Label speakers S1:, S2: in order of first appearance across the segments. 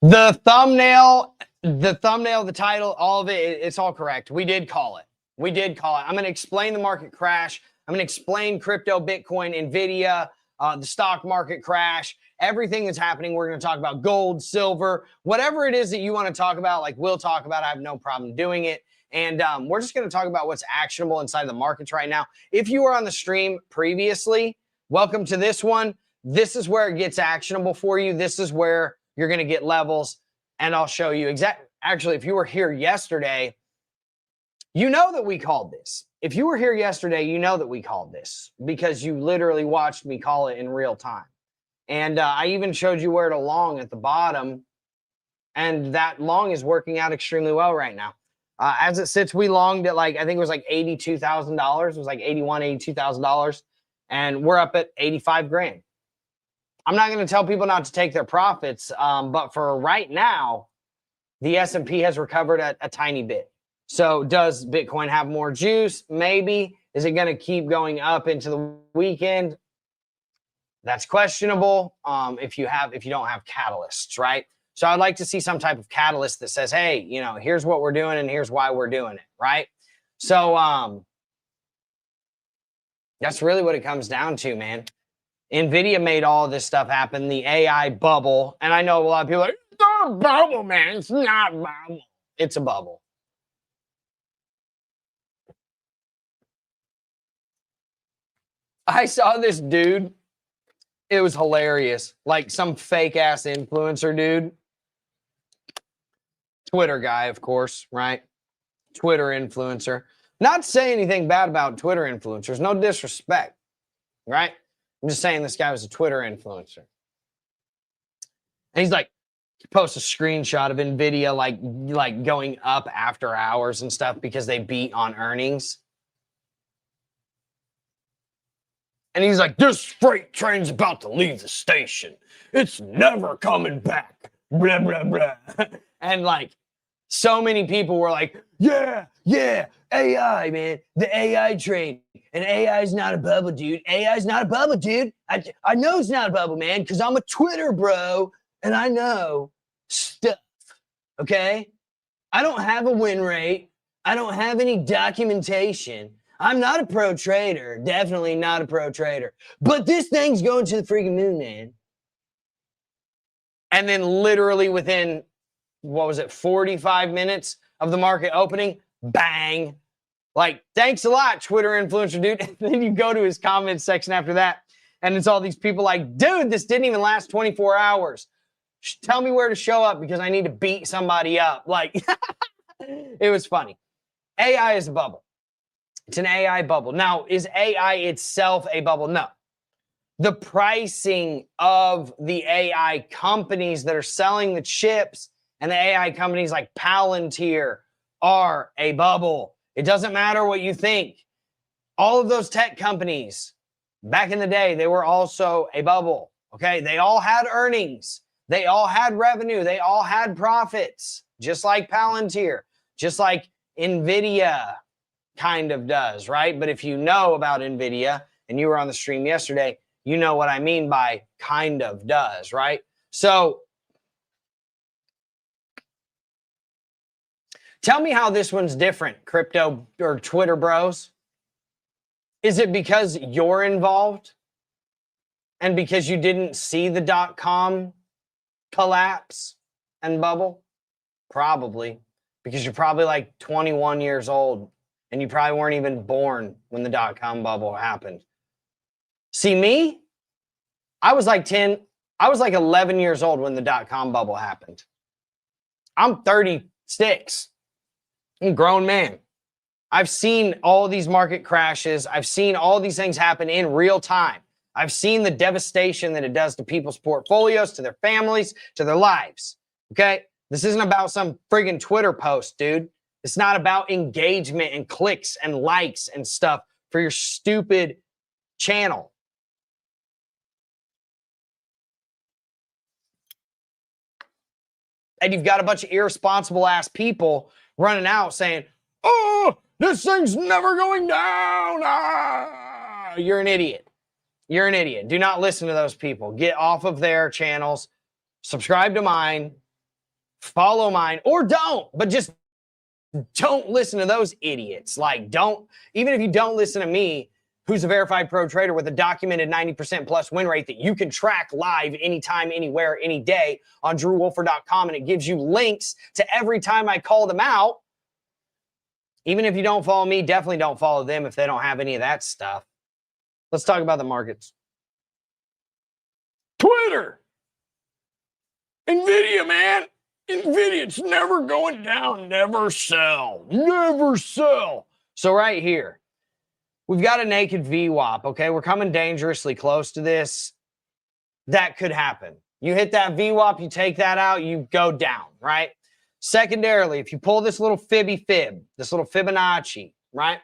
S1: The thumbnail, the title, all of it, it's all correct. We did call it. We did call it. I'm going to explain the market crash. I'm going to explain crypto, Bitcoin, NVIDIA, the stock market crash, everything that's happening. We're going to talk about gold, silver, whatever it is that you want to talk about, like we'll talk about. I have no problem doing it. And we're just going to talk about what's actionable inside the markets right now. If you were on the stream previously, welcome to this one. This is where it gets actionable for you. This is where you're going to get levels, and I'll show you exactly. Actually, if you were here yesterday, you know that we called this. If you were here yesterday, you know that we called this because you literally watched me call it in real time. And I even showed you where to long at the bottom, and that long is working out extremely well right now. As it sits, we longed at like, I think it was like $82,000. It was like $82,000, and we're up at 85 grand. I'm not going to tell people not to take their profits, but for right now, the S&P has recovered a tiny bit. So does Bitcoin have more juice? Maybe. Is it going to keep going up into the weekend? That's questionable if you don't have catalysts, right? So I'd like to see some type of catalyst that says, hey, you know, here's what we're doing and here's why we're doing it, right? So that's really what it comes down to, man. NVIDIA made all of this stuff happen, the AI bubble. And I know a lot of people are like, it's not a bubble, man. It's not a bubble. It's a bubble. I saw this dude. It was hilarious. Like some fake ass influencer dude. Twitter guy, of course, right? Twitter influencer. Not saying anything bad about Twitter influencers. No disrespect, right? I'm just saying this guy was a Twitter influencer. And he's like, he posts a screenshot of NVIDIA like going up after hours and stuff because they beat on earnings. And he's like, this freight train's about to leave the station. It's never coming back. Blah, blah, blah. And like, so many people were like, yeah, AI, man, the AI train. And AI is not a bubble, dude. AI is not a bubble, dude. I know it's not a bubble, man, because I'm a Twitter bro, and I know stuff, okay? I don't have a win rate. I don't have any documentation. I'm not a pro trader, definitely not a pro trader. But this thing's going to the freaking moon, man. And then literally within, 45 minutes of the market opening, bang. Like, thanks a lot, Twitter influencer dude. And then you go to his comments section after that, and it's all these people like, dude, this didn't even last 24 hours. Tell me where to show up because I need to beat somebody up. Like, it was funny. AI is a bubble. It's an AI bubble. Now, is AI itself a bubble? No. The pricing of the AI companies that are selling the chips and the AI companies like Palantir are a bubble. It doesn't matter what you think. All of those tech companies, back in the day, they were also a bubble, okay? They all had earnings. They all had revenue. They all had profits, just like Palantir, just like NVIDIA kind of does, right? But if you know about NVIDIA, and you were on the stream yesterday, you know what I mean by kind of does, right? So tell me how this one's different, crypto or Twitter bros. Is it because you're involved and because you didn't see the .com collapse and bubble? Probably, because you're probably like 21 years old and you probably weren't even born when the .com bubble happened. See me? I was like 11 years old when the .com bubble happened. I'm 36. I'm a grown man. I've seen all these market crashes. I've seen all these things happen in real time. I've seen the devastation that it does to people's portfolios, to their families, to their lives. Okay? This isn't about some friggin' Twitter post, dude. It's not about engagement and clicks and likes and stuff for your stupid channel. And you've got a bunch of irresponsible ass people running out saying, oh, this thing's never going down. Ah! You're an idiot. You're an idiot. Do not listen to those people. Get off of their channels. Subscribe to mine. follow mine, or don't, but just don't listen to those idiots. Like, don't, even if you don't listen to me, who's a verified pro trader with a documented 90% plus win rate that you can track live anytime, anywhere, any day on drewwolfer.com, and it gives you links to every time I call them out. Even if you don't follow me, definitely don't follow them if they don't have any of that stuff. Let's talk about the markets. Twitter. NVDA, man. NVIDIA, it's never going down. Never sell. Never sell. So right here, we've got a naked VWAP, okay? We're coming dangerously close to this. That could happen. You hit that VWAP, you take that out, you go down, right? Secondarily, if you pull this little fib, this little Fibonacci, right?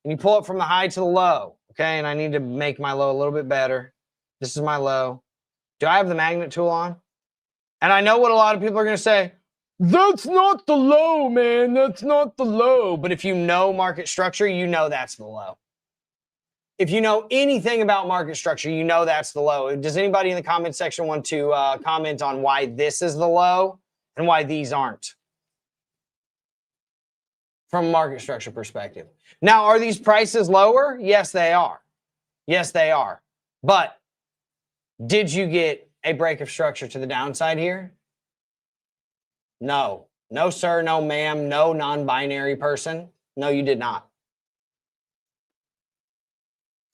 S1: And you pull it from the high to the low, okay? And I need to make my low a little bit better. This is my low. Do I have the magnet tool on? And I know what a lot of people are going to say. That's not the low, man. That's not the low. But if you know market structure, you know that's the low. If you know anything about market structure, you know that's the low. Does anybody in the comment section want to comment on why this is the low and why these aren't? From a market structure perspective. Now, are these prices lower? Yes, they are. Yes, they are. But did you get a break of structure to the downside here? No. No, sir. No, ma'am. No, non-binary person. No, you did not.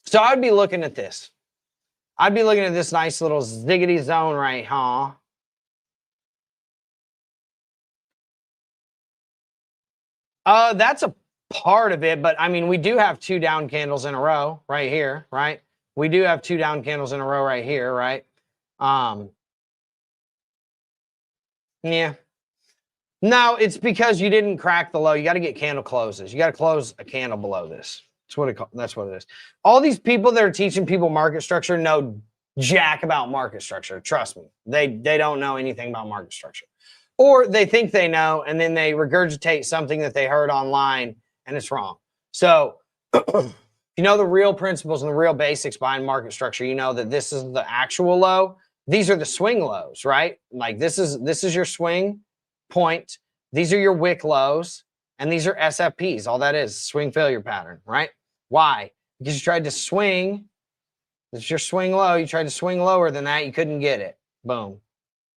S1: So I'd be looking at this. I'd be looking at this nice little ziggity zone right, huh? That's a part of it, but I mean, we do have two down candles in a row right here, right? We do have two down candles in a row right here, right? Yeah. No, it's because you didn't crack the low. You got to get candle closes. You got to close a candle below this. That's what it is. All these people that are teaching people market structure know jack about market structure. Trust me. They don't know anything about market structure. Or they think they know, and then they regurgitate something that they heard online, and it's wrong. So if you know the real principles and the real basics behind market structure, you know that this is the actual low. These are the swing lows, right? Like this is your swing point. These are your wick lows, and these are SFPs. All that is swing failure pattern, right? Why? Because you tried to swing. This is your swing low. You tried to swing lower than that. You couldn't get it. Boom.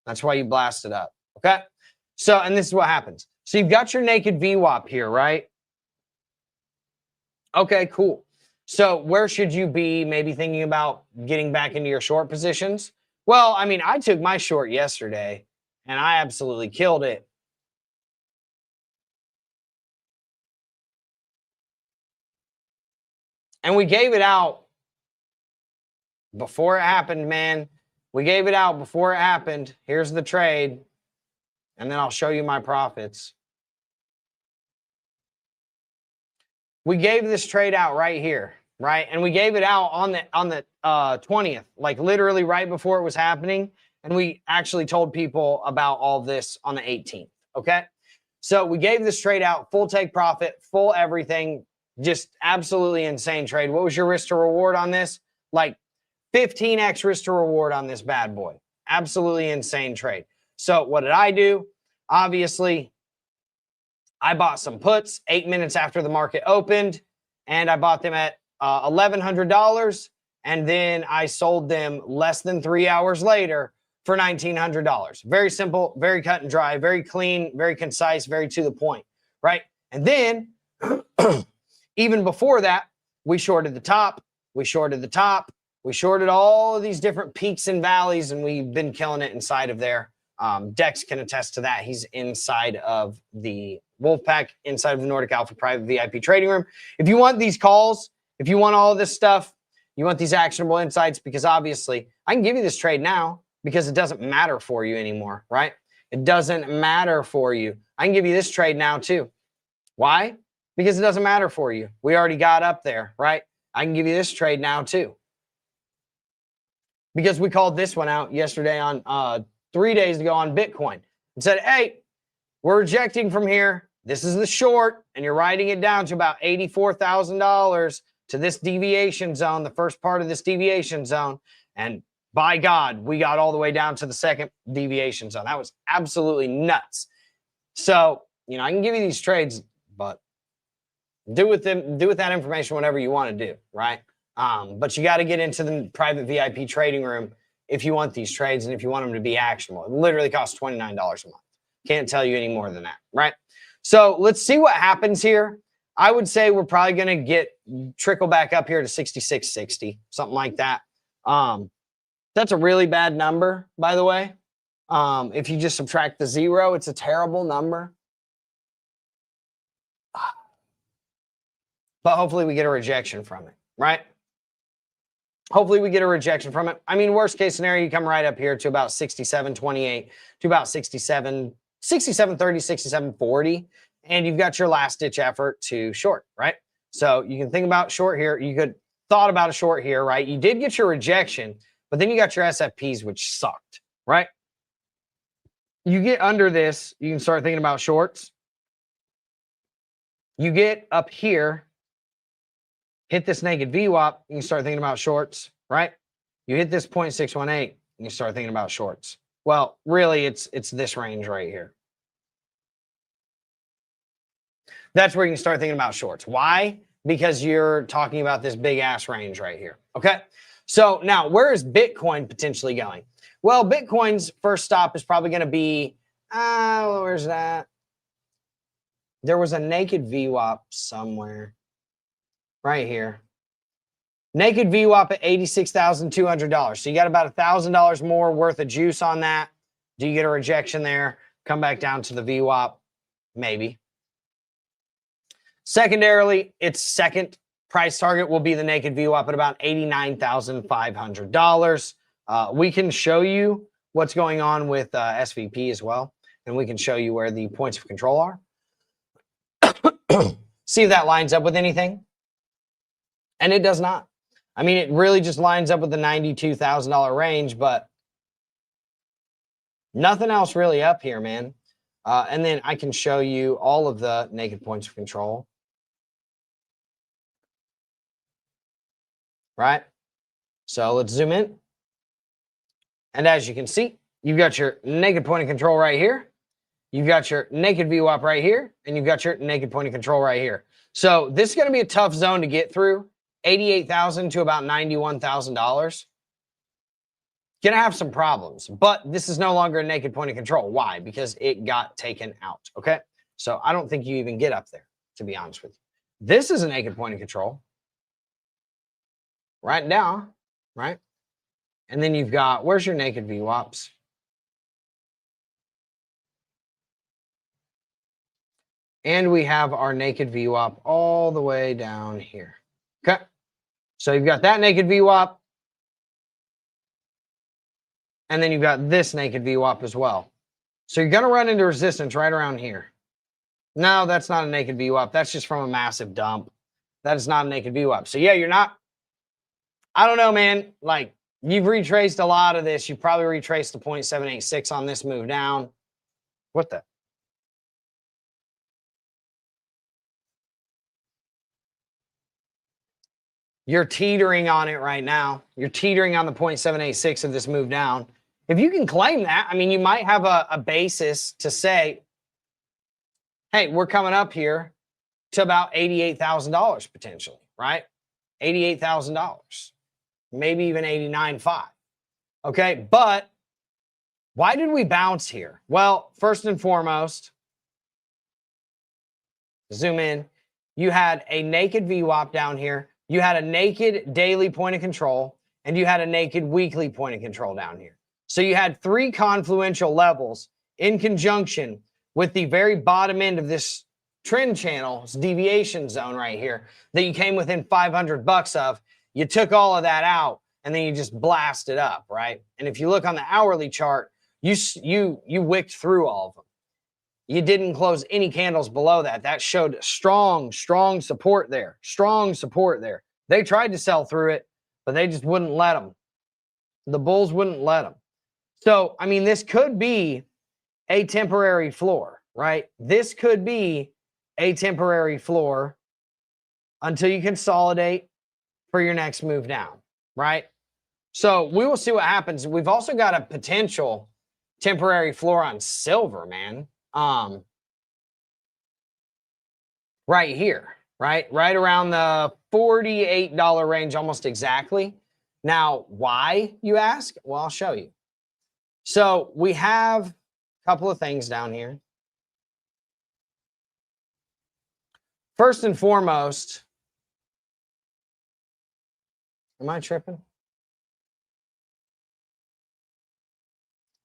S1: That's why you blasted up. Okay. So, and this is what happens. So you've got your naked VWAP here, right? Okay, cool. So where should you be maybe thinking about getting back into your short positions? Well, I mean, I took my short yesterday and I absolutely killed it. And we gave it out before it happened, man. We gave it out before it happened. Here's the trade. And then I'll show you my profits. We gave this trade out right here, right? And we gave it out on the 20th, like literally right before it was happening. And we actually told people about all this on the 18th, okay? So we gave this trade out, full take profit, full everything, just absolutely insane trade. What was your risk to reward on this? Like 15x risk to reward on this bad boy. Absolutely insane trade. So what did I do? Obviously, I bought some puts 8 minutes after the market opened, and I bought them at $1,100, and then I sold them less than 3 hours later for $1,900. Very simple, very cut and dry, very clean, very concise, very to the point, right? And then, even before that, we shorted the top, we shorted the top, we shorted all of these different peaks and valleys, and we've been killing it inside of there. Dex can attest to that. He's inside of the Wolfpack, inside of the Nordic Alpha private VIP trading room. If you want these calls, if you want all of this stuff, you want these actionable insights, because obviously I can give you this trade now because it doesn't matter for you anymore, right? It doesn't matter for you. I can give you this trade now too. Why? Because it doesn't matter for you. We already got up there, right? I can give you this trade now too. Because we called this one out yesterday on 3 days ago on Bitcoin and said, hey, we're rejecting from here. This is the short, and you're writing it down to about $84,000 to this deviation zone, the first part of this deviation zone. And by God, we got all the way down to the second deviation zone. That was absolutely nuts. So, I can give you these trades, but do with that information whatever you want to do, right? But you got to get into the private VIP trading room if you want these trades and if you want them to be actionable. It literally costs $29 a month. Can't tell you any more than that, right? So let's see what happens here. I would say we're probably going to trickle back up here to 66.60, something like that. That's a really bad number, by the way. If you just subtract the 0, it's a terrible number. But hopefully we get a rejection from it, right? Hopefully we get a rejection from it. I mean, worst case scenario, you come right up here to about 67.28, to about 67.30, 67.40, and you've got your last ditch effort to short, right? So you can think about short here. You could thought about a short here, right? You did get your rejection, but then you got your SFPs, which sucked, right? You get under this, you can start thinking about shorts. You get up here, hit this naked VWAP, you can start thinking about shorts, right? You hit this 0.618, and you start thinking about shorts. Well, really, it's this range right here. That's where you can start thinking about shorts. Why? Because you're talking about this big ass range right here. Okay. So now where is Bitcoin potentially going? Well, Bitcoin's first stop is probably going to be, where's that? There was a naked VWAP somewhere right here. Naked VWAP at $86,200. So you got about $1,000 more worth of juice on that. Do you get a rejection there? Come back down to the VWAP? Maybe. Secondarily, its second price target will be the naked VWAP at about $89,500. We can show you what's going on with SVP as well, and we can show you where the points of control are. See if that lines up with anything. And it does not. I mean, it really just lines up with the $92,000 range, but nothing else really up here, man. And then I can show you all of the naked points of control. Right? So let's zoom in. And as you can see, you've got your naked point of control right here. You've got your naked VWAP right here. And you've got your naked point of control right here. So this is going to be a tough zone to get through. $88,000 to about $91,000. Gonna have some problems, but this is no longer a naked point of control. Why? Because it got taken out, okay? So I don't think you even get up there, to be honest with you. This is a naked point of control. Right now, right? And then you've got, where's your naked VWAPs? And we have our naked VWAP all the way down here. Okay. So you've got that naked VWAP. And then you've got this naked VWAP as well. So you're going to run into resistance right around here. No, that's not a naked VWAP. That's just from a massive dump. That is not a naked VWAP. So yeah, you're not, I don't know, man. Like, you've retraced a lot of this. You've probably retraced the 0.786 on this move down. What the? You're teetering on it right now. You're teetering on the 0.786 of this move down. If you can claim that, I mean, you might have a basis to say, hey, we're coming up here to about $88,000 potentially, right? $88,000, maybe even $89,500. Okay, but why did we bounce here? Well, first and foremost, zoom in. You had a naked VWAP down here. You had a naked daily point of control, and you had a naked weekly point of control down here. So you had three confluential levels in conjunction with the very bottom end of this trend channel, this deviation zone right here, that you came within $500 of. You took all of that out, and then you just blasted up, right? And if you look on the hourly chart, you wicked through all of them. You didn't close any candles below that. That showed strong support there. Strong support there. They tried to sell through it, but they just wouldn't let them. The bulls wouldn't let them. So, I mean, this could be a temporary floor, right? This could be a temporary floor until you consolidate for your next move down, right? So we will see what happens. We've also got a potential temporary floor on silver, man. Right here, right around the $48 range, almost exactly. Now, why, you ask? Well, I'll show you. So we have a couple of things down here. First and foremost, am I tripping?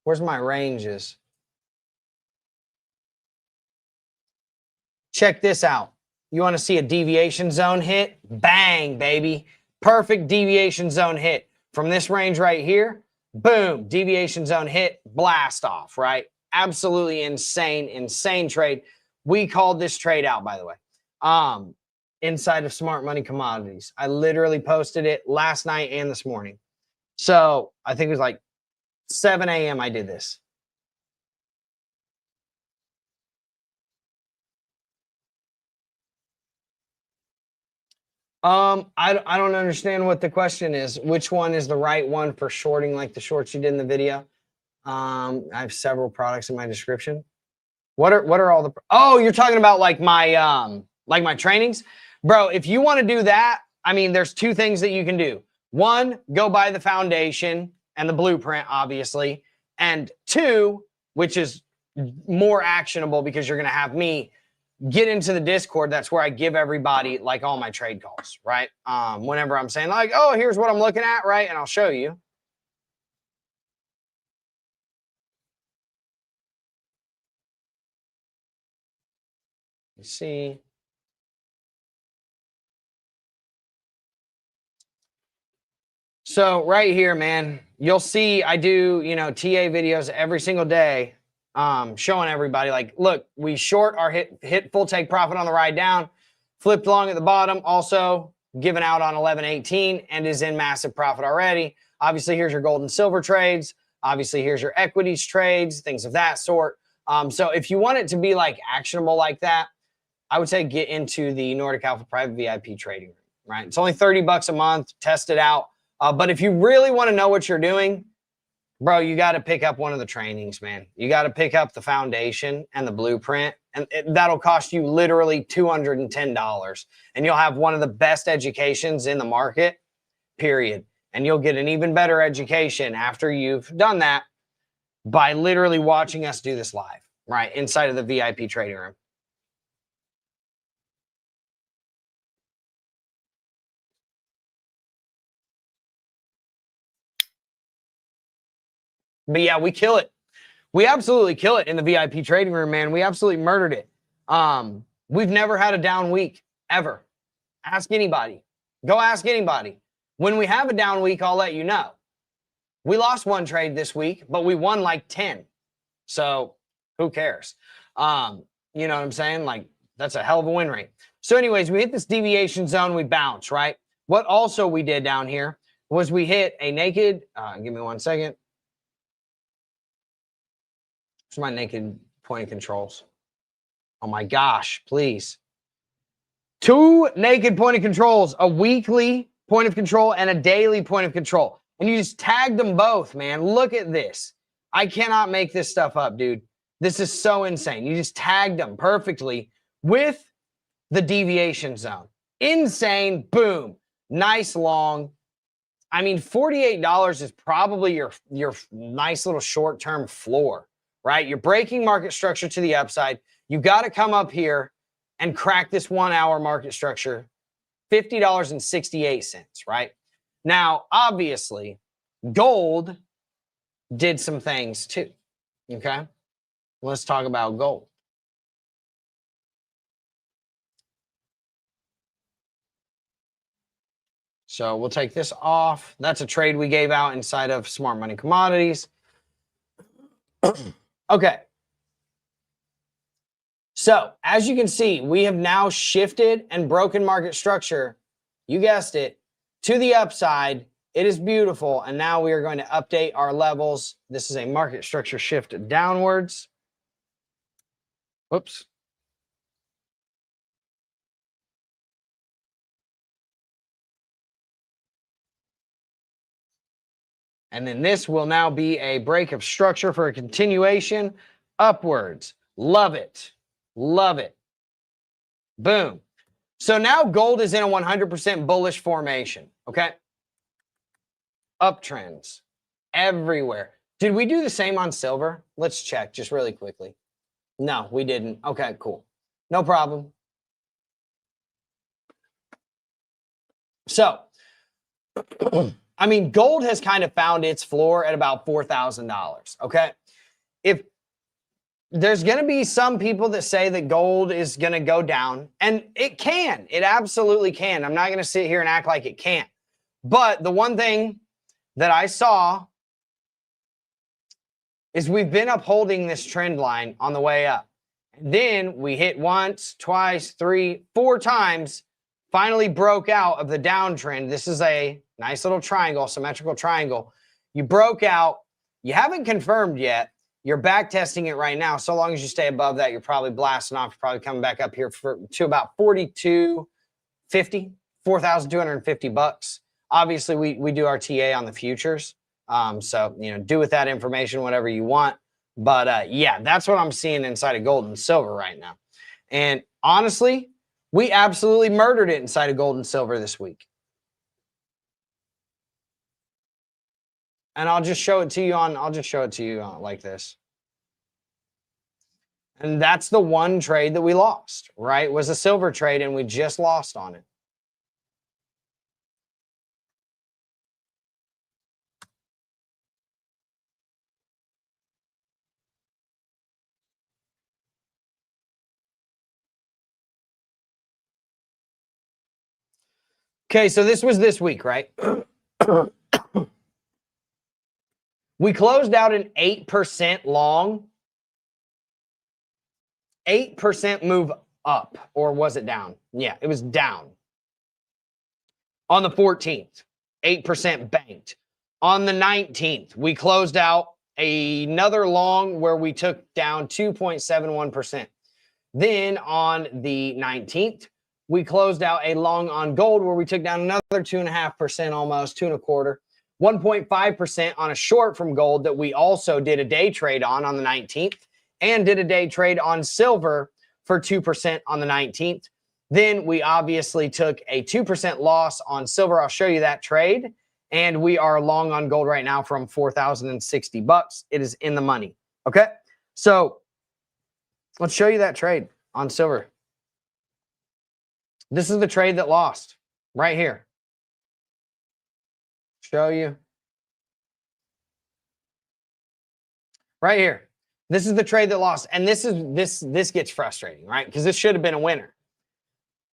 S1: Where's my ranges? Check this out. You want to see a deviation zone hit? Bang, baby. Perfect deviation zone hit. From this range right here, boom, deviation zone hit, blast off, right? Absolutely insane trade. We called this trade out, by the way, inside of Smart Money Commodities. I literally posted it last night and this morning. So I think it was like 7 a.m. I did this. I don't understand what the question is. Which one is the right one for shorting like the shorts you did in the video? I have several products in my description. What are all the, oh, you're talking about like my trainings? Bro, if you want to do that, I mean, there's two things that you can do. One, go buy the foundation and the blueprint, obviously. And two, which is more actionable because you're going to have me get into the Discord. That's where I give everybody like all my trade calls, right? Whenever I'm saying like, oh, here's what I'm looking at, right? And I'll show you. You see. So right here, man, you'll see I do, TA videos every single day, showing everybody like, look, we short our hit full take profit on the ride down, flipped long at the bottom, also given out on 11.18 and is in massive profit already. Obviously, here's your gold and silver trades. Obviously, here's your equities trades, things of that sort. So if you want it to be like actionable like that, I would say get into the Nordic Alpha Private VIP trading room, right? It's only $30 a month, test it out. But if you really want to know what you're doing, bro, you got to pick up one of the trainings, man. You got to pick up the foundation and the blueprint, and that'll cost you literally $210. And you'll have one of the best educations in the market, period. And you'll get an even better education after you've done that by literally watching us do this live, right? Inside of the VIP trading room. But yeah, we kill it. We absolutely kill it in the VIP trading room, man. We absolutely murdered it. We've never had a down week, ever. Ask anybody. Go ask anybody. When we have a down week, I'll let you know. We lost one trade this week, but we won like 10. So who cares? You know what I'm saying? Like, that's a hell of a win rate. So anyways, we hit this deviation zone, we bounce, right? What also we did down here was we hit a naked, give me 1 second. Where's my naked point of controls? Oh my gosh, please. 2 naked point of controls, a weekly point of control and a daily point of control. And you just tagged them both, man. Look at this. I cannot make this stuff up, dude. This is so insane. You just tagged them perfectly with the deviation zone. Insane. Boom. Nice long. I mean, $48 is probably your nice little short-term floor, right? You're breaking market structure to the upside. You got to come up here and crack this 1 hour market structure, $50.68, right? Now, obviously, gold did some things too, okay? Let's talk about gold. So we'll take this off. That's a trade we gave out inside of Smart Money Commodities. Okay. So as you can see, we have now shifted and broken market structure. You guessed it, to the upside. It is beautiful. And now we are going to update our levels. This is a market structure shift downwards. Whoops. And then this will now be a break of structure for a continuation upwards. Love it. Love it. Boom. So now gold is in a 100% bullish formation. Okay. Uptrends everywhere. Did we do the same on silver? Let's check just really quickly. No, we didn't. Okay, cool. No problem. So, I mean, gold has kind of found its floor at about $4,000. Okay. If there's going to be some people that say that gold is going to go down, and it can, it absolutely can. I'm not going to sit here and act like it can't. But the one thing that I saw is we've been upholding this trend line on the way up. Then we hit once, twice, 3, 4 times, finally broke out of the downtrend. This is a nice little triangle, symmetrical triangle. You broke out. You haven't confirmed yet. You're back testing it right now. So long as you stay above that, you're probably blasting off. You're probably coming back up here to about $4,250, $4,250. Obviously, we do our TA on the futures. So, you know, do with that information whatever you want. But yeah, that's what I'm seeing inside of gold and silver right now. And honestly, we absolutely murdered it inside of gold and silver this week. And I'll just show it to you like this. And that's the one trade that we lost, right? It was a silver trade and we just lost on it. Okay, so this was this week, right? We closed out an 8% long, 8% move up, or was it down? Yeah, it was down. On the 14th, 8% banked. On the 19th, we closed out another long where we took down 2.71%. Then on the 19th, we closed out a long on gold where we took down another 2.5%, almost 2.25%, 1.5% on a short from gold that we also did a day trade on the 19th, and did a day trade on silver for 2% on the 19th. Then we obviously took a 2% loss on silver. I'll show you that trade. And we are long on gold right now from $4,060. It is in the money. Okay. So let's show you that trade on silver. This is the trade that lost right here. Show you. Right here. This is the trade that lost. And this gets frustrating, right? Because this should have been a winner.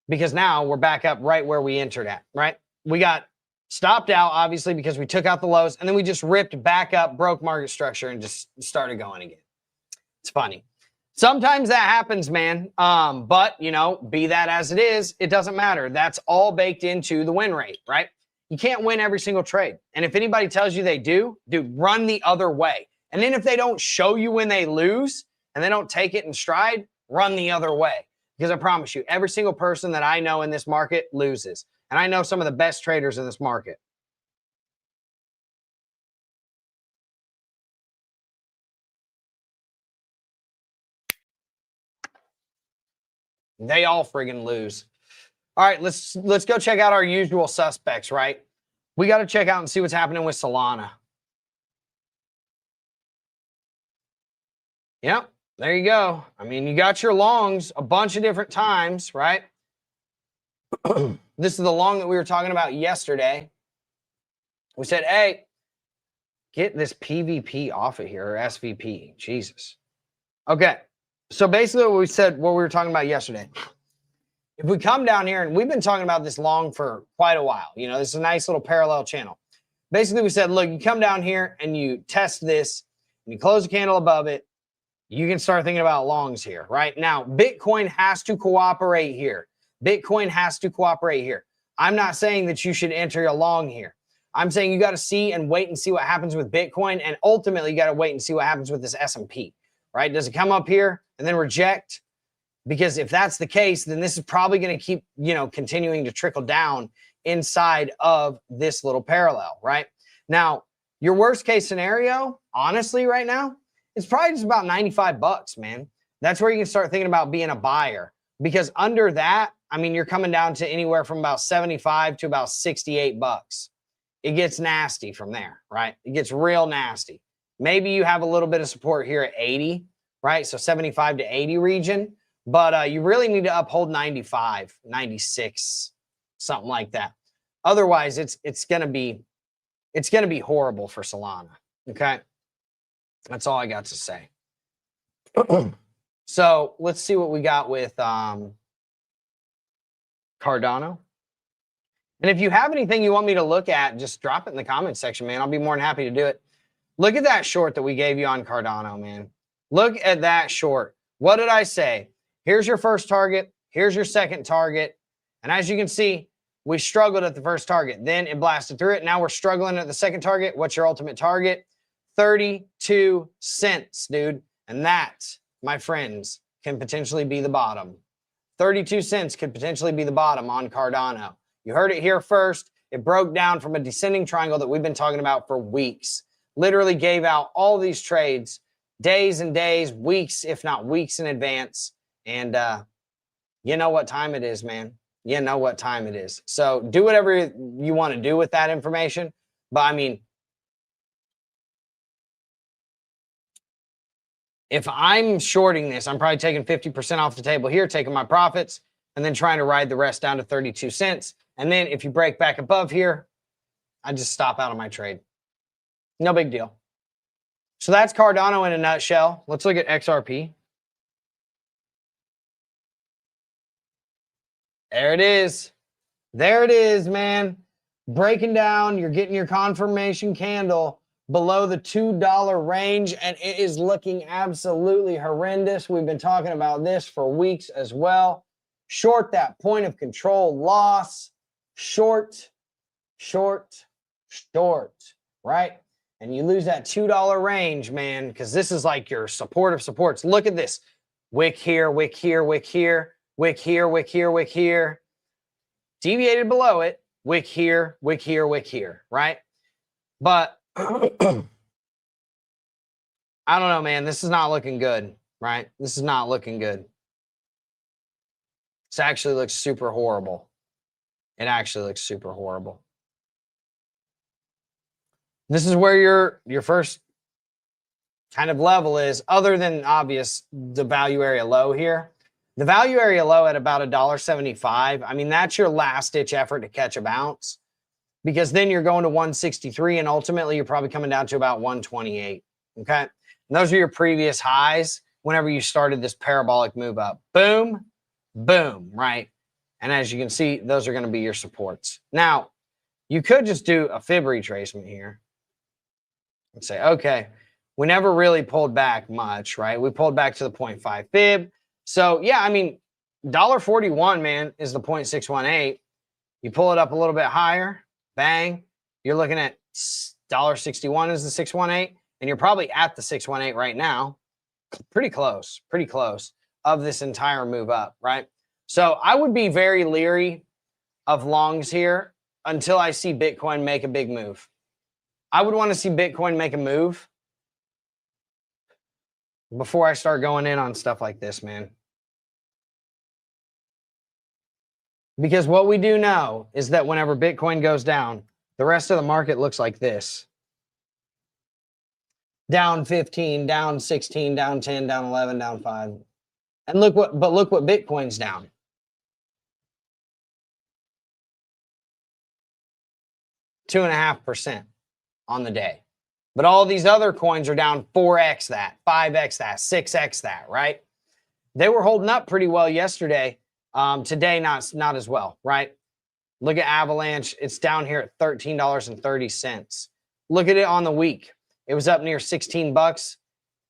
S1: Because now we're back up right where we entered at, right? We got stopped out, obviously, because we took out the lows, and then we just ripped back up, broke market structure, and just started going again. It's funny. Sometimes that happens, man. But, you know, be that as it is, it doesn't matter. That's all baked into the win rate, right? You can't win every single trade. And if anybody tells you they do, dude, run the other way. And then if they don't show you when they lose and they don't take it in stride, run the other way. Because I promise you, every single person that I know in this market loses. And I know some of the best traders in this market. They all friggin' lose. All right, let's go check out our usual suspects, right? We got to check out and see what's happening with Solana. Yep, there you go. I mean, you got your longs a bunch of different times, right? This is the long that we were talking about yesterday. We said, hey, get this PVP off of here, or SVP. Jesus. Okay, so basically what we said, what we were talking about yesterday. If we come down here, and we've been talking about this long for quite a while. You know, this is a nice little parallel channel. Basically, we said, look, you come down here and you test this, and you close the candle above it, you can start thinking about longs here, right? Now, Bitcoin has to cooperate here. Bitcoin has to cooperate here. I'm not saying that you should enter a long here. I'm saying you got to see and wait and see what happens with Bitcoin, and ultimately you got to wait and see what happens with this S&P, right? Does it come up here and then reject? Because if that's the case, then this is probably going to keep, you know, continuing to trickle down inside of this little parallel, right? Now, Your worst case scenario, honestly, right now, it's probably just about 95 bucks, man. That's where you can start thinking about being a buyer, because under that, I mean, you're coming down to anywhere from about 75 to about 68 bucks. It gets nasty from there, right? It gets real nasty. Maybe you have a little bit of support here at 80, right? So 75 to 80 region, but you really need to uphold 95, 96, something like that. Otherwise, it's gonna be horrible for Solana. Okay, that's all I got to say. So let's see what we got with Cardano. And if you have anything you want me to look at, just drop it in the comments section, man. I'll be more than happy to do it. Look at that short that we gave you on Cardano, man. Look at that short. What did I say? Here's your first target. Here's your second target. And as you can see, we struggled at the first target. Then it blasted through it. Now we're struggling at the second target. What's your ultimate target? 32 cents, dude. And that, my friends, can potentially be the bottom. 32 cents could potentially be the bottom on Cardano. You heard it here first. It broke down from a descending triangle that we've been talking about for weeks. Literally gave out all these trades days and days, weeks, if not weeks in advance. And you know what time it is, man. You know what time it is. So do whatever you want to do with that information. But I mean, if I'm shorting this, I'm probably taking 50% off the table here, taking my profits, and then trying to ride the rest down to 32 cents. And then if you break back above here, I just stop out of my trade. No big deal. So that's Cardano in a nutshell. Let's look at XRP. There it is. There it is, man. Breaking down, you're getting your confirmation candle below the $2 range, and it is looking absolutely horrendous. We've been talking about this for weeks as well. Short that point of control loss. Short, short, short, right? And you lose that $2 range, man, because this is like your support of supports. Look at this. Wick here, wick here, wick here, wick here, wick here, wick here. Deviated below it. Wick here, wick here, wick here, right? But I don't know, man. This is not looking good, right? This is not looking good. This actually looks super horrible. It actually looks super horrible. This is where your first kind of level is, other than obvious the value area low here. The value area low at about $1.75. I mean, that's your last ditch effort to catch a bounce, because then you're going to 163 and ultimately you're probably coming down to about 128. Okay. And those are your previous highs whenever you started this parabolic move up. Boom, boom, right? And as you can see, those are going to be your supports. Now, you could just do a fib retracement here and say, okay, we never really pulled back much, right? We pulled back to the 0.5 fib. So yeah, I mean, $1.41, man, is the 0.618. You pull it up a little bit higher, bang, you're looking at $1.61 is the 618, and you're probably at the 618 right now. Pretty close of this entire move up, right? So I would be very leery of longs here until I see Bitcoin make a big move. I would want to see Bitcoin make a move before I start going in on stuff like this, man. Because what we do know is that whenever Bitcoin goes down, the rest of the market looks like this. Down 15, down 16, down 10, down 11, down 5. And look what Bitcoin's down. Two 2.5% on the day. But all these other coins are down 4x that, 5x that, 6x that, right? They were holding up pretty well yesterday. Today, not as well, right? Look at Avalanche. It's down here at $13.30. Look at it on the week. It was up near 16 bucks.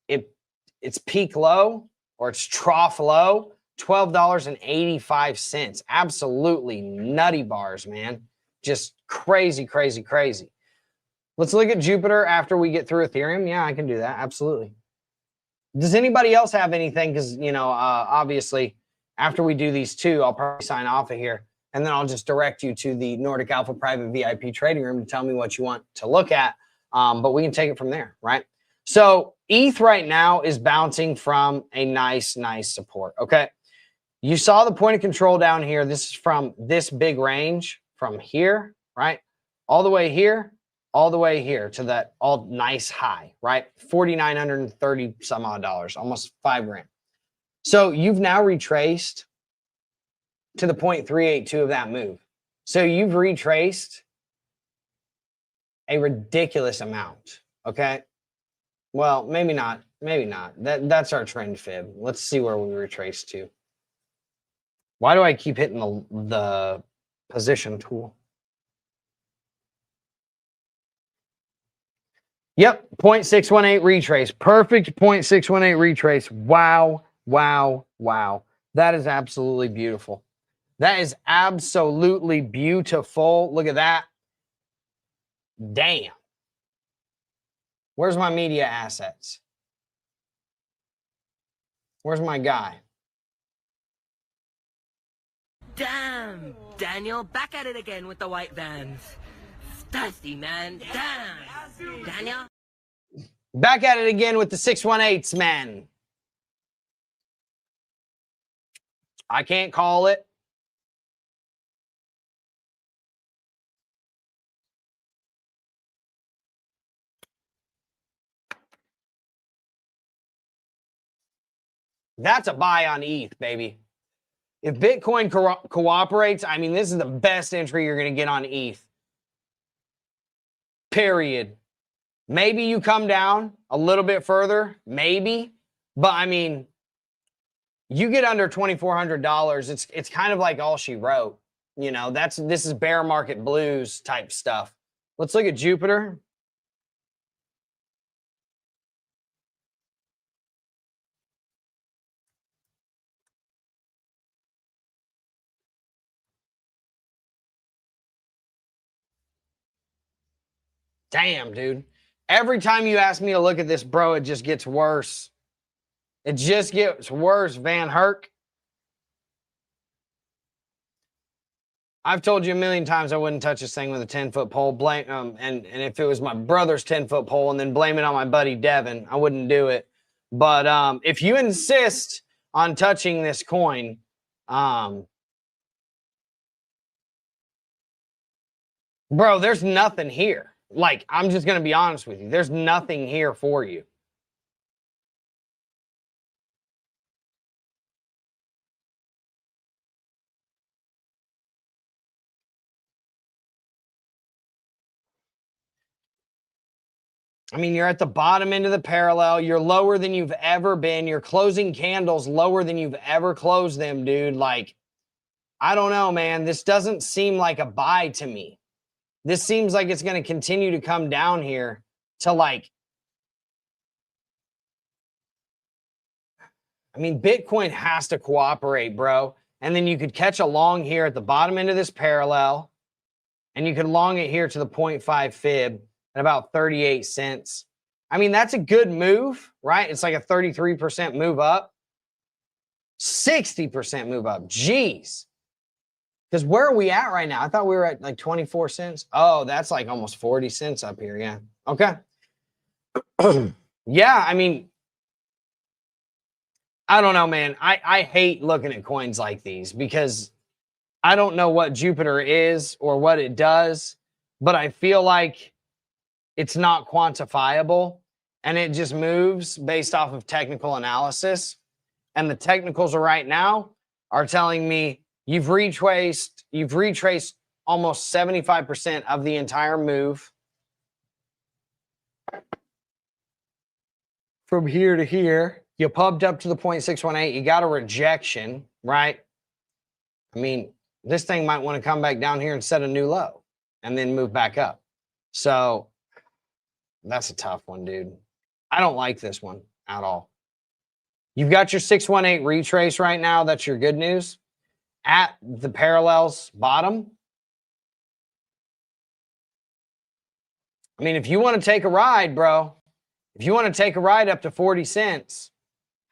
S1: Its peak low, or its trough low, $12.85. Absolutely nutty bars, man. Just crazy, crazy, crazy. Let's look at Jupiter after we get through Ethereum. Yeah, I can do that. Absolutely. Does anybody else have anything? Because, you know, obviously, after we do these two, I'll probably sign off of here. And then I'll just direct you to the Nordic Alpha Private VIP Trading Room to tell me what you want to look at. but we can take it from there, right? So ETH right now is bouncing from a nice support, okay? You saw the point of control down here. This is from this big range from here, right? All the way here, all the way here to that all nice high, right? $4,930 some odd dollars, almost $5 grand. So you've now retraced to the 0.382 of that move. So you've retraced a ridiculous amount, okay? Well, maybe not, maybe not. That's our trend fib. Let's see where we retrace to. Why do I keep hitting the position tool? Yep, 0.618 retrace. Perfect 0.618 retrace. Wow, wow, wow. That is absolutely beautiful. That is absolutely beautiful. Look at that. Damn. Where's my media assets? Where's my guy?
S2: Damn, Daniel, back at it again with the white vans. Thirsty, man. Damn. Daniel?
S1: Back at it again with the 618s, man. I can't call it. That's a buy on ETH, baby. If Bitcoin cooperates, I mean, this is the best entry you're going to get on ETH. Period. Maybe you come down a little bit further, maybe. But, I mean, you get under $2,400, it's kind of like all she wrote. You know, this is bear market blues type stuff. Let's look at Jupiter. Damn, dude. Every time you ask me to look at this, bro, it just gets worse. It just gets worse, Van Herk. I've told you a million times I wouldn't touch this thing with a 10-foot pole. And if it was my brother's 10-foot pole and then blame it on my buddy Devin, I wouldn't do it. But if you insist on touching this coin, bro, there's nothing here. Like, I'm just going to be honest with you. There's nothing here for you. I mean, you're at the bottom end of the parallel. You're lower than you've ever been. You're closing candles lower than you've ever closed them, dude. Like, I don't know, man. This doesn't seem like a buy to me. This seems like it's going to continue to come down here to like, I mean, Bitcoin has to cooperate, bro. And then you could catch a long here at the bottom end of this parallel, and you could long it here to the 0.5 fib at about 38 cents. I mean, that's a good move, right? It's like a 33% move up, 60% move up. Jeez. Because where are we at right now? I thought we were at like 24 cents. Oh, that's like almost 40 cents up here. Yeah. Okay. Yeah, I mean, I don't know, man. I hate looking at coins like these because I don't know what Jupiter is or what it does, but I feel like it's not quantifiable and it just moves based off of technical analysis. And the technicals right now are telling me you've retraced almost 75% of the entire move from here to here. You pumped up to the 0.618. You got a rejection, right? I mean, this thing might want to come back down here and set a new low and then move back up. So that's a tough one, dude. I don't like this one at all. You've got your 618 retrace right now. That's your good news. At the parallels bottom. I mean, if you want to take a ride, bro, if you want to take a ride up to 40 cents,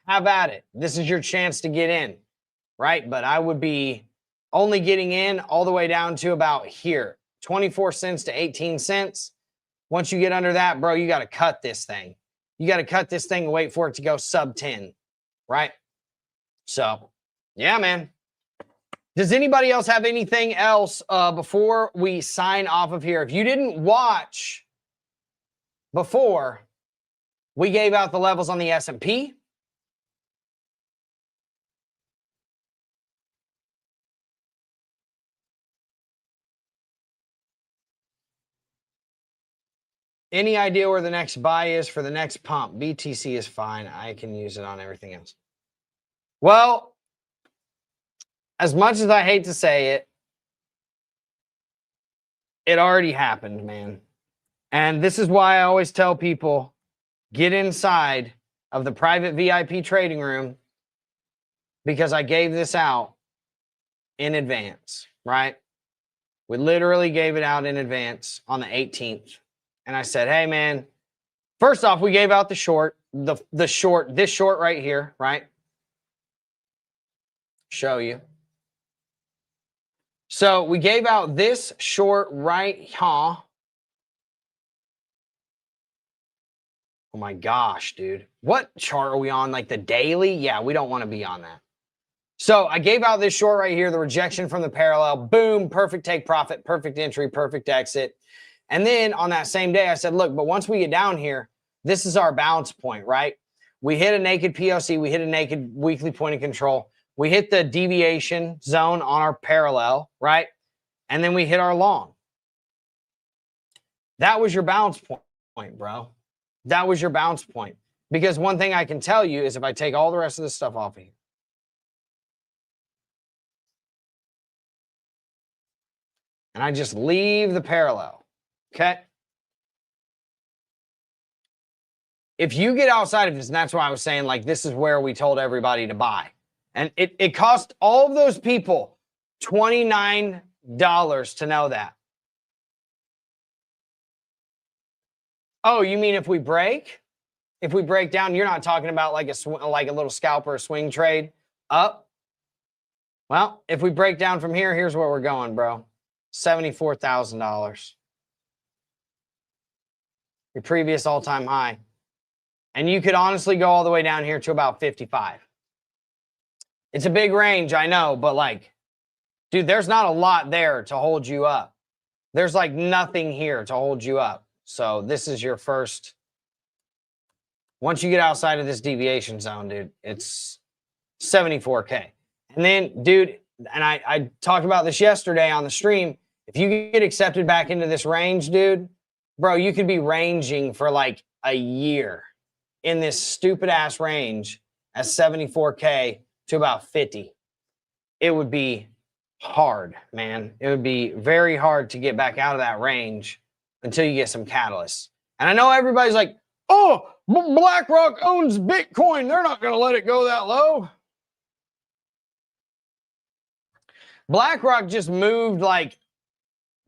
S1: have at it. This is your chance to get in, right? But I would be only getting in all the way down to about here, 24 cents to 18 cents. Once you get under that, bro, you got to cut this thing. You got to cut this thing and wait for it to go sub 10, right? So, yeah, man. Does anybody else have anything else before we sign off of here? If you didn't watch before, we gave out the levels on the S&P. Any idea where the next buy is for the next pump? BTC is fine. I can use it on everything else. Well, as much as I hate to say it, it already happened, man. And this is why I always tell people, get inside of the private VIP trading room, because I gave this out in advance, right? We literally gave it out in advance on the 18th. And I said, hey, man, first off, we gave out the short, this short right here, right? Show you. So we gave out this short right here. Oh my gosh, dude. What chart are we on? Like the daily? Yeah, we don't want to be on that. So I gave out this short right here, the rejection from the parallel. Boom, perfect take profit, perfect entry, perfect exit. And then on that same day, I said, look, but once we get down here, this is our bounce point, right? We hit a naked POC. We hit a naked weekly point of control. We hit the deviation zone on our parallel, right? And then we hit our long. That was your bounce point, bro. That was your bounce point. Because one thing I can tell you is if I take all the rest of this stuff off of here, and I just leave the parallel, okay? If you get outside of this, and that's why I was saying, like, this is where we told everybody to buy. And it cost all of those people $29 to know that. Oh, you mean if we break? If we break down, you're not talking about like a little scalp or a swing trade up? Well, if we break down from here, here's where we're going, bro. $74,000. Your previous all-time high. And you could honestly go all the way down here to about 55. It's a big range, I know, but like, dude, there's not a lot there to hold you up. There's like nothing here to hold you up. So this is your first. Once you get outside of this deviation zone, dude, it's 74K. And then, dude, and I talked about this yesterday on the stream. If you get accepted back into this range, dude, bro, you could be ranging for like a year in this stupid ass range at 74K to about 50. It would be hard, man. It would be very hard to get back out of that range until you get some catalysts. And I know everybody's like, oh, BlackRock owns Bitcoin. They're not going to let it go that low. BlackRock just moved like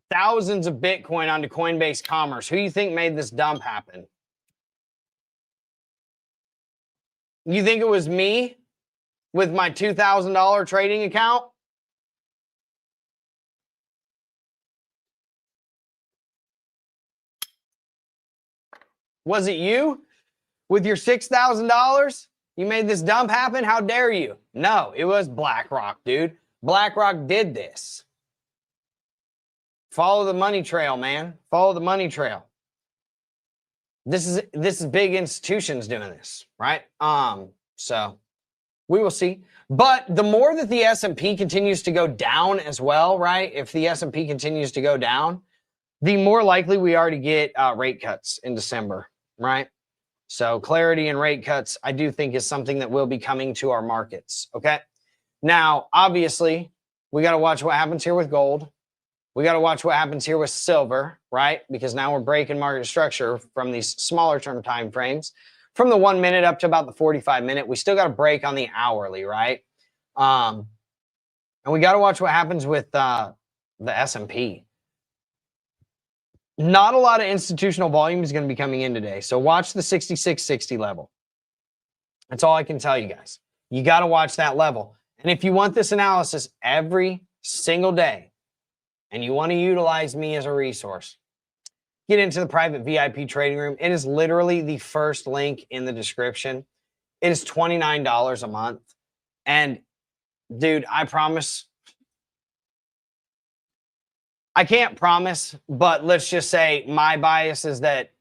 S1: thousands of Bitcoin onto Coinbase Commerce. Who do you think made this dump happen? You think it was me with my $2,000 trading account? Was it you with your $6,000? You made this dump happen? How dare you? No, it was BlackRock, dude. BlackRock did this. Follow the money trail, man. Follow the money trail. This is big institutions doing this, right? So we will see. But the more that the S&P continues to go down as well, right? If the S&P continues to go down, the more likely we are to get rate cuts in December, right? So clarity and rate cuts, I do think, is something that will be coming to our markets, okay? Now, obviously, we got to watch what happens here with gold. We got to watch what happens here with silver, right? Because now we're breaking market structure from these smaller term time frames. From the 1 minute up to about the 45 minute, we still got to break on the hourly, right? And we got to watch what happens with the S&P. Not a lot of institutional volume is going to be coming in today. So watch the 6660 level. That's all I can tell you guys. You got to watch that level. And if you want this analysis every single day, and you want to utilize me as a resource, get into the private VIP trading room. It is literally the first link in the description. It is $29 a month. And dude, I promise, I can't promise, but let's just say my bias is that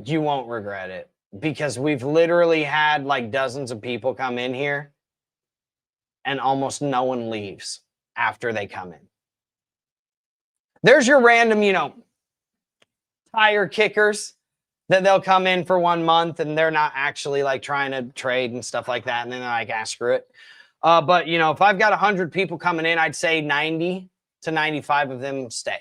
S1: you won't regret it, because we've literally had like dozens of people come in here and almost no one leaves after they come in. There's your random, you know, tire kickers that they'll come in for 1 month and they're not actually like trying to trade and stuff like that. And then they're like, ah, screw it. But you know, if I've got 100 people coming in, I'd say 90 to 95 of them stay.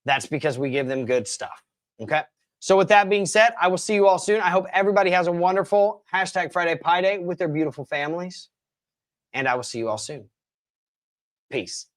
S1: That's because we give them good stuff. Okay. So with that being said, I will see you all soon. I hope everybody has a wonderful #Friday Pie Day with their beautiful families. And I will see you all soon. Peace.